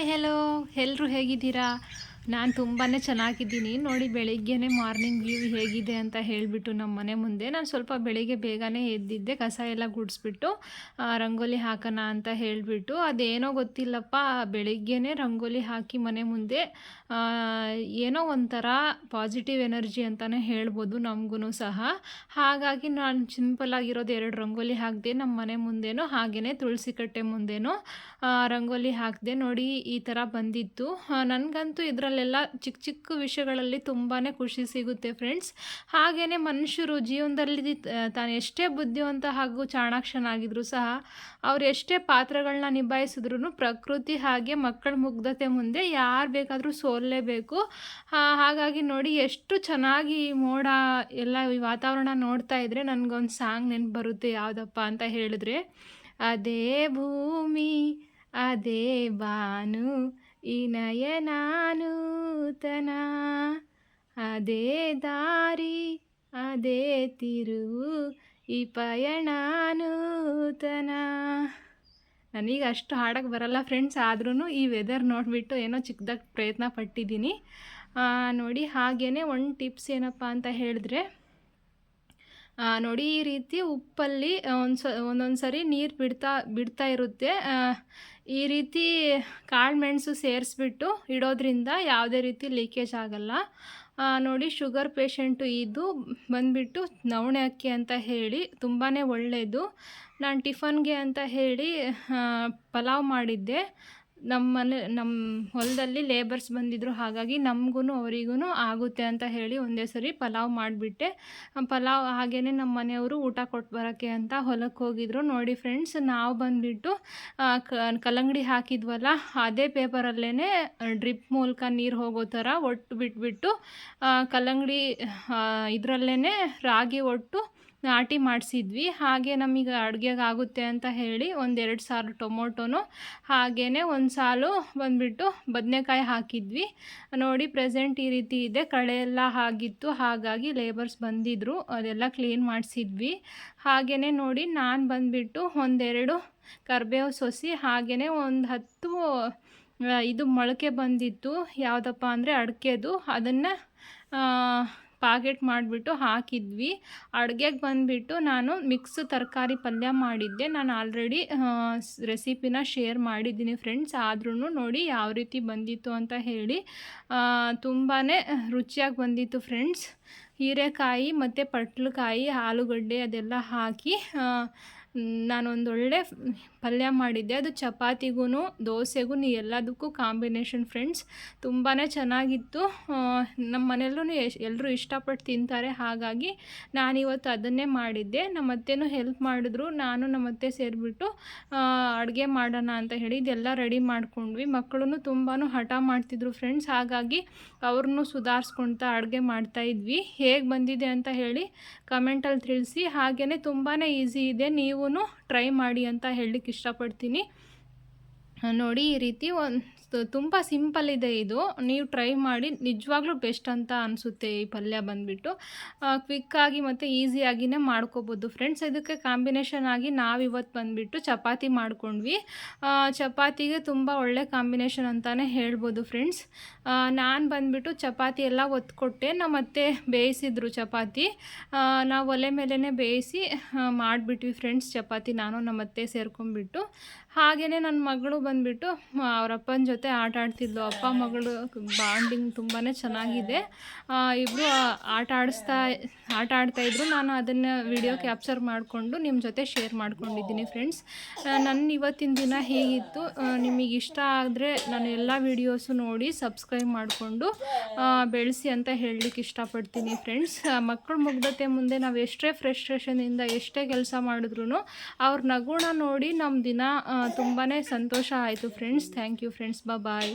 Hi hello ಎಲ್ಲರೂ ಹೇಗಿದ್ದೀರಾ? ನಾನು ತುಂಬಾ ಚೆನ್ನಾಗಿದ್ದೀನಿ. ನೋಡಿ ಬೆಳಿಗ್ಗೆನೇ ಮಾರ್ನಿಂಗ್ ವ್ಯೂ ಹೇಗಿದೆ ಅಂತ ಹೇಳಿಬಿಟ್ಟು ನಮ್ಮ ಮನೆ ಮುಂದೆ ನಾನು ಸ್ವಲ್ಪ ಬೆಳಿಗ್ಗೆ ಬೇಗನೆ ಎದ್ದಿದ್ದೆ. ಕಸ ಎಲ್ಲ ಗುಡಿಸ್ಬಿಟ್ಟು ರಂಗೋಲಿ ಹಾಕೋಣ ಅಂತ ಹೇಳಿಬಿಟ್ಟು ಅದೇನೋ ಗೊತ್ತಿಲ್ಲಪ್ಪ ಬೆಳಿಗ್ಗೆನೇ ರಂಗೋಲಿ ಹಾಕಿ ಮನೆ ಮುಂದೆ ಆ, ಏನೋ ಒಂಥರ ಪಾಸಿಟಿವ್ ಎನರ್ಜಿ ಅಂತಲೇ ಹೇಳ್ಬೋದು ನಮಗೂ ಸಹ. ಹಾಗಾಗಿ ನಾನು ಸಿಂಪಲ್ಲಾಗಿರೋದು 2 ರಂಗೋಲಿ ಹಾಕಿದೆ ನಮ್ಮ ಮನೆ ಮುಂದೆನೂ, ಹಾಗೆಯೇ ತುಳಸಿ ಕಟ್ಟೆ ಮುಂದೆನೂ ರಂಗೋಲಿ ಹಾಕಿದೆ. ನೋಡಿ ಈ ಥರ ಬಂದಿತ್ತು. ನನಗಂತೂ ಇದರಲ್ಲೆಲ್ಲ ಚಿಕ್ಕ ಚಿಕ್ಕ ವಿಷಯಗಳಲ್ಲಿ ತುಂಬಾ ಖುಷಿ ಸಿಗುತ್ತೆ ಫ್ರೆಂಡ್ಸ್. ಹಾಗೆಯೇ ಮನುಷ್ಯರು ಜೀವನದಲ್ಲಿ ತಾನು ಎಷ್ಟೇ ಬುದ್ಧಿವಂತ ಹಾಗೂ ಚಾಣಾಕ್ಷನಾಗಿದ್ರೂ ಸಹ ಅವ್ರು ಎಷ್ಟೇ ಪಾತ್ರಗಳನ್ನ ನಿಭಾಯಿಸಿದ್ರು ಪ್ರಕೃತಿ ಹಾಗೆ ಮಕ್ಕಳ ಮುಗ್ಧತೆ ಮುಂದೆ ಯಾರು ಬೇಕಾದರೂ ಸೋಲ್ಲೇಬೇಕು. ಹಾಗಾಗಿ ನೋಡಿ ಎಷ್ಟು ಚೆನ್ನಾಗಿ ಈ ಮೋಡ ಎಲ್ಲ ಈ ವಾತಾವರಣ ನೋಡ್ತಾ ಇದ್ದರೆ ನನಗೊಂದು ಸಾಂಗ್ ನೆನಪು ಬರುತ್ತೆ. ಯಾವುದಪ್ಪ ಅಂತ ಹೇಳಿದ್ರೆ, ಅದೇ ಭೂಮಿ ಅದೇ ಬಾನು ಈ ನಯನ ನೂತನ, ಅದೇ ದಾರಿ ಅದೇ ತಿರುವು ಈ ಪಯಣ ನೂತನ. ನನಗೆ ಅಷ್ಟು ಹಾಡೋಕ್ಕೆ ಬರಲ್ಲ ಫ್ರೆಂಡ್ಸ್, ಆದ್ರೂ ಈ ವೆದರ್ ನೋಡಿಬಿಟ್ಟು ಏನೋ ಚಿಕ್ಕದಾಗಿ ಪ್ರಯತ್ನ ಪಟ್ಟಿದ್ದೀನಿ. ನೋಡಿ ಹಾಗೆಯೇ ಒಂದು ಟಿಪ್ಸ್ ಏನಪ್ಪ ಅಂತ ಹೇಳಿದ್ರೆ, ನೋಡಿ ಈ ರೀತಿ ಉಪ್ಪಲ್ಲಿ ಒಂದೊಂದು ಸರಿ ನೀರು ಬಿಡ್ತಾ ಇರುತ್ತೆ. ಈ ರೀತಿ ಕಾಳು ಮೆಣಸು ಸೇರಿಸ್ಬಿಟ್ಟು ಇಡೋದ್ರಿಂದ ಯಾವುದೇ ರೀತಿ ಲೀಕೇಜ್ ಆಗಲ್ಲ. ನೋಡಿ ಶುಗರ್ ಪೇಷಂಟು ಇದು ಬಂದುಬಿಟ್ಟು ನವಣೆ ಅಕ್ಕಿ ಅಂತ ಹೇಳಿ ತುಂಬಾ ಒಳ್ಳೆಯದು. ನಾನು ಟಿಫನ್ಗೆ ಅಂತ ಹೇಳಿ ಪಲಾವ್ ಮಾಡಿದ್ದೆ. ನಮ್ಮ ಹೊಲದಲ್ಲಿ ಲೇಬರ್ಸ್ ಬಂದಿದ್ದರು, ಹಾಗಾಗಿ ನಮಗೂ ಅವರಿಗೂ ಆಗುತ್ತೆ ಅಂತ ಹೇಳಿ ಒಂದೇ ಸರಿ ಪಲಾವ್ ಮಾಡಿಬಿಟ್ಟೆ. ಪಲಾವ್ ಹಾಗೆಯೇ ನಮ್ಮ ಮನೆಯವರು ಊಟ ಕೊಟ್ಟು ಬರೋಕ್ಕೆ ಅಂತ ಹೊಲಕ್ಕೆ ಹೋಗಿದ್ರು. ನೋಡಿ ಫ್ರೆಂಡ್ಸ್, ನಾವು ಬಂದುಬಿಟ್ಟು ಕಲ್ಲಂಗಡಿ ಹಾಕಿದ್ವಲ್ಲ ಅದೇ ಪೇಪರಲ್ಲೇ ಡ್ರಿಪ್ ಮೂಲಕ ನೀರು ಹೋಗೋ ಥರ ಒಟ್ಟು ಬಿಟ್ಬಿಟ್ಟು ಕಲ್ಲಂಗಡಿ ಇದರಲ್ಲೇ ರಾಗಿ ಒಟ್ಟು ನಾಟಿ ಮಾಡಿಸಿದ್ವಿ. ಹಾಗೆ ನಮಗೆ ಅಡುಗೆಗೆ ಆಗುತ್ತೆ ಅಂತ ಹೇಳಿ 1-2 ಸಾಲು ಟೊಮೊಟೊನು ಹಾಗೆಯೇ 1 ಸಾಲು ಬಂದುಬಿಟ್ಟು ಬದನೆಕಾಯಿ ಹಾಕಿದ್ವಿ. ನೋಡಿ ಪ್ರೆಸೆಂಟ್ ಈ ರೀತಿ ಇದೆ. ಕಳೆ ಎಲ್ಲ ಆಗಿತ್ತು, ಹಾಗಾಗಿ ಲೇಬರ್ಸ್ ಬಂದಿದ್ದರು, ಅದೆಲ್ಲ ಕ್ಲೀನ್ ಮಾಡಿಸಿದ್ವಿ. ಹಾಗೆಯೇ ನೋಡಿ ನಾನು ಬಂದುಬಿಟ್ಟು 1-2 ಕರಿಬೇವು ಸೊಸಿ ಹಾಗೆಯೇ 10 ಇದು ಮೊಳಕೆ ಬಂದಿತ್ತು. ಯಾವುದಪ್ಪ ಅಂದರೆ ಅಡಿಕೆದು, ಅದನ್ನು ಪಾಕೆಟ್ ಮಾಡಿಬಿಟ್ಟು ಹಾಕಿದ್ವಿ. ಅಡುಗೆಗೆ ಬಂದುಬಿಟ್ಟು ನಾನು ಮಿಕ್ಸ್ ತರಕಾರಿ ಪಲ್ಯ ಮಾಡಿದ್ದೆ. ನಾನು ಆಲ್ರೆಡಿ ರೆಸಿಪಿನ ಶೇರ್ ಮಾಡಿದ್ದೀನಿ ಫ್ರೆಂಡ್ಸ್. ಆದ್ರೂ ನೋಡಿ ಯಾವ ರೀತಿ ಬಂದಿತ್ತು ಅಂತ ಹೇಳಿ. ತುಂಬಾ ರುಚಿಯಾಗಿ ಬಂದಿತ್ತು ಫ್ರೆಂಡ್ಸ್. ಹೀರೆಕಾಯಿ ಮತ್ತು ಪಟ್ಲಕಾಯಿ, ಆಲೂಗಡ್ಡೆ ಅದೆಲ್ಲ ಹಾಕಿ ನಾನೊಂದೊಳ್ಳೆ ಪಲ್ಯ ಮಾಡಿದ್ದೆ. ಅದು ಚಪಾತಿಗೂ ದೋಸೆಗೂ ಎಲ್ಲದಕ್ಕೂ ಕಾಂಬಿನೇಷನ್ ಫ್ರೆಂಡ್ಸ್. ತುಂಬಾ ಚೆನ್ನಾಗಿತ್ತು. ನಮ್ಮ ಮನೆಯಲ್ಲೂ ಎಲ್ಲರೂ ಇಷ್ಟಪಟ್ಟು ತಿಂತಾರೆ, ಹಾಗಾಗಿ ನಾನಿವತ್ತು ಅದನ್ನೇ ಮಾಡಿದ್ದೆ. ನಮ್ಮ ಅತ್ತೆನೂ ಹೆಲ್ಪ್ ಮಾಡಿದ್ರು. ನಾನು ನಮ್ಮ ಅತ್ತೆ ಸೇರಿಬಿಟ್ಟು ಅಡುಗೆ ಮಾಡೋಣ ಅಂತ ಹೇಳಿ ಇದೆಲ್ಲ ರೆಡಿ ಮಾಡ್ಕೊಂಡ್ವಿ. ಮಕ್ಕಳು ತುಂಬಾ ಹಠ ಮಾಡ್ತಿದ್ರು ಫ್ರೆಂಡ್ಸ್, ಹಾಗಾಗಿ ಅವ್ರನ್ನೂ ಸುಧಾರಿಸ್ಕೊಳ್ತಾ ಅಡುಗೆ ಮಾಡ್ತಾಯಿದ್ವಿ. ಹೇಗೆ ಬಂದಿದೆ ಅಂತ ಹೇಳಿ ಕಮೆಂಟಲ್ಲಿ ತಿಳಿಸಿ. ಹಾಗೆಯೇ ತುಂಬಾ ಈಸಿ ಇದೆ, ನೀವು ಟ್ರೈ ಮಾಡಿ ಅಂತ ಹೇಳಲಿಕ್ಕೆ ಇಷ್ಟಪಡ್ತೀನಿ. ನೋಡಿ ಈ ರೀತಿ ತುಂಬ ಸಿಂಪಲ್ ಇದೆ ಇದು, ನೀವು ಟ್ರೈ ಮಾಡಿ, ನಿಜವಾಗ್ಲೂ ಬೆಸ್ಟ್ ಅಂತ ಅನಿಸುತ್ತೆ. ಈ ಪಲ್ಯ ಬಂದುಬಿಟ್ಟು ಕ್ವಿಕ್ಕಾಗಿ ಮತ್ತು ಈಸಿಯಾಗಿಯೇ ಮಾಡ್ಕೋಬೋದು ಫ್ರೆಂಡ್ಸ್. ಇದಕ್ಕೆ ಕಾಂಬಿನೇಷನ್ ಆಗಿ ನಾವಿವತ್ತು ಬಂದುಬಿಟ್ಟು ಚಪಾತಿ ಮಾಡ್ಕೊಂಡ್ವಿ. ಚಪಾತಿಗೆ ತುಂಬ ಒಳ್ಳೆ ಕಾಂಬಿನೇಷನ್ ಅಂತಲೇ ಹೇಳ್ಬೋದು ಫ್ರೆಂಡ್ಸ್. ನಾನು ಬಂದುಬಿಟ್ಟು ಚಪಾತಿ ಎಲ್ಲ ಒತ್ಕೊಟ್ಟೆ. ನಮ್ಮ ಅತ್ತೆ ಬೇಯಿಸಿದ್ರು ಚಪಾತಿ, ನಾವು ಒಲೆ ಮೇಲೇ ಬೇಯಿಸಿ ಮಾಡಿಬಿಟ್ವಿ ಫ್ರೆಂಡ್ಸ್ ಚಪಾತಿ, ನಾನು ನಮ್ಮ ಅತ್ತೆ ಸೇರ್ಕೊಂಡ್ಬಿಟ್ಟು. ಹಾಗೆಯೇ ನನ್ನ ಮಗಳು ಬಂದುಬಿಟ್ಟು ಅವ್ರ ಅಪ್ಪನ ಜೊತೆ ಆಟ ಆಡ್ತಿದ್ಲು. ಅಪ್ಪ ಮಗಳು ಬಾಂಡಿಂಗ್ ತುಂಬಾ ಚೆನ್ನಾಗಿದೆ. ಇಬ್ಬರು ಆಟ ಆಡ್ತಾಯಿದ್ರು. ನಾನು ಅದನ್ನು ವಿಡಿಯೋ ಕ್ಯಾಪ್ಚರ್ ಮಾಡಿಕೊಂಡು ನಿಮ್ಮ ಜೊತೆ ಶೇರ್ ಮಾಡ್ಕೊಂಡಿದ್ದೀನಿ ಫ್ರೆಂಡ್ಸ್. ನನ್ನ ಇವತ್ತಿನ ದಿನ ಹೇಗಿತ್ತು, ನಿಮಗೆ ಇಷ್ಟ ಆದರೆ ನಾನು ಎಲ್ಲ ವೀಡಿಯೋಸು ನೋಡಿ ಸಬ್ಸ್ಕ್ರೈಬ್ ಮಾಡಿಕೊಂಡು ಬೆಳೆಸಿ ಅಂತ ಹೇಳಲಿಕ್ಕೆ ಇಷ್ಟಪಡ್ತೀನಿ ಫ್ರೆಂಡ್ಸ್. ಮಕ್ಕಳ ಮುಗ್ಧತೆ ಮುಂದೆ ನಾವು ಎಷ್ಟೇ ಫ್ರಸ್ಟ್ರೇಷನಿಂದ ಎಷ್ಟೇ ಕೆಲಸ ಮಾಡಿದ್ರೂ ಅವ್ರ ನಗುನ ನೋಡಿ ನಮ್ಮ ದಿನ ತುಂಬಾ ಸಂತೋಷ ಆಯಿತು friends. Thank you friends, bye.